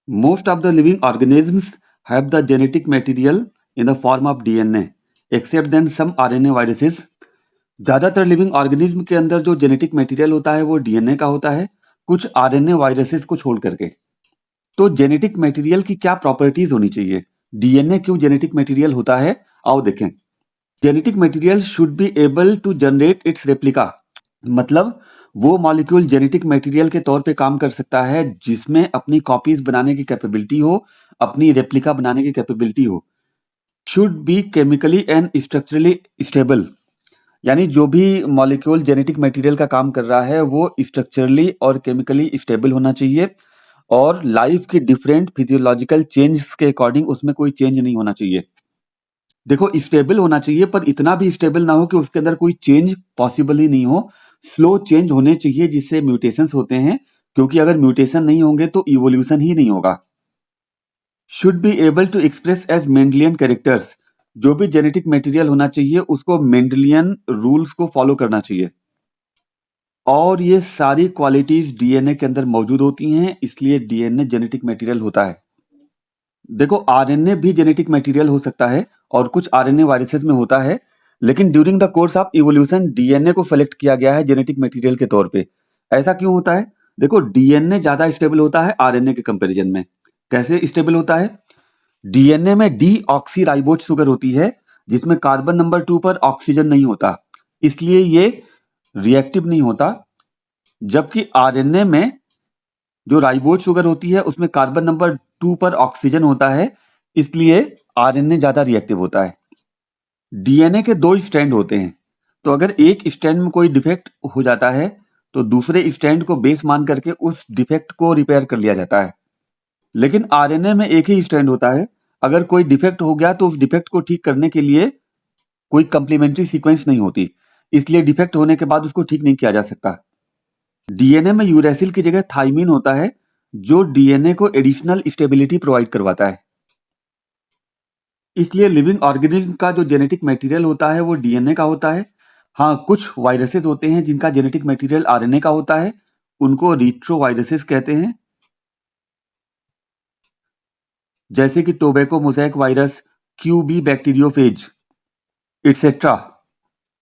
Most of the living organisms have the genetic material in the form of DNA, except then some RNA viruses. ज्यादातर living organism के अंदर जो genetic material होता है वो DNA का होता है, कुछ आरएनए वायरसेस को छोड़ करके। तो जेनेटिक मटेरियल की क्या प्रॉपर्टीज होनी चाहिए, डीएनए क्यों जेनेटिक मटेरियल होता है, आओ देखें। Genetic material should be able to generate its replica, मतलब वो मॉलिक्यूल जेनेटिक मटेरियल के तौर पे काम कर सकता है जिसमें अपनी कॉपीज बनाने की कैपेबिलिटी हो, अपनी रेप्लिका बनाने की कैपेबिलिटी हो। Should be chemically and structurally stable, यानी जो भी मॉलिक्यूल जेनेटिक मटेरियल का काम कर रहा है वो स्ट्रक्चरली और केमिकली स्टेबल होना चाहिए, और लाइफ के डिफरेंट फिजियोलॉजिकल चेंजेस के अकॉर्डिंग उसमें कोई चेंज नहीं होना चाहिए। देखो, स्टेबल होना चाहिए पर इतना भी स्टेबल ना हो कि उसके अंदर कोई चेंज पॉसिबल ही नहीं हो। स्लो चेंज होने चाहिए जिससे म्यूटेशंस होते हैं, क्योंकि अगर म्यूटेशन नहीं होंगे तो इवोल्यूशन ही नहीं होगा। Should be able to express as Mendelian characters, जो भी जेनेटिक मटेरियल होना चाहिए उसको मेंडलियन रूल्स को फॉलो करना चाहिए, और ये सारी क्वालिटीज डीएनए के अंदर मौजूद होती हैं, इसलिए डीएनए जेनेटिक मटेरियल होता है। देखो, आरएनए भी जेनेटिक मटेरियल हो सकता है और कुछ आरएनए वायरसेस में होता है, लेकिन during the course of evolution DNA को सेलेक्ट किया गया है जेनेटिक मटेरियल के तौर पे। ऐसा क्यों होता है? देखो, डीएनए ज्यादा स्टेबल होता है आरएनए के कंपैरिजन में। कैसे स्टेबल होता है? डीएनए में डीऑक्सीराइबोज शुगर होती है जिसमें कार्बन नंबर 2 पर ऑक्सीजन नहीं होता, इसलिए ये रिएक्टिव नहीं होता। जबकि आरएनए में जो राइबोज शुगर होती है उसमें कार्बन नंबर 2 पर ऑक्सीजन होता है, इसलिए आरएनए ज्यादा रिएक्टिव होता है। डीएनए के दो स्ट्रैंड होते हैं, तो अगर एक स्ट्रैंड में कोई डिफेक्ट हो जाता है तो दूसरे स्ट्रैंड को बेस मान करके उस डिफेक्ट को रिपेयर कर लिया जाता है। लेकिन आरएनए में एक ही स्ट्रैंड होता है, अगर कोई डिफेक्ट हो गया तो उस डिफेक्ट को ठीक करने के लिए कोई कंप्लीमेंट्री सीक्वेंस नहीं होती, इसलिए डिफेक्ट होने के बाद उसको ठीक नहीं किया जा सकता। डीएनए में यूरेसिल की जगह थाइमिन होता है जो डीएनए को एडिशनल स्टेबिलिटी प्रोवाइड करवाता है। इसलिए लिविंग ऑर्गेनिज्म का जो जेनेटिक मटेरियल होता है वो डीएनए का होता है। हाँ, कुछ वायरसेस होते हैं जिनका जेनेटिक मटेरियल आरएनए का होता है, उनको रिट्रोवायरसेस कहते हैं, जैसे कि tobacco mosaic virus, Q B bacteriophage, etcetera.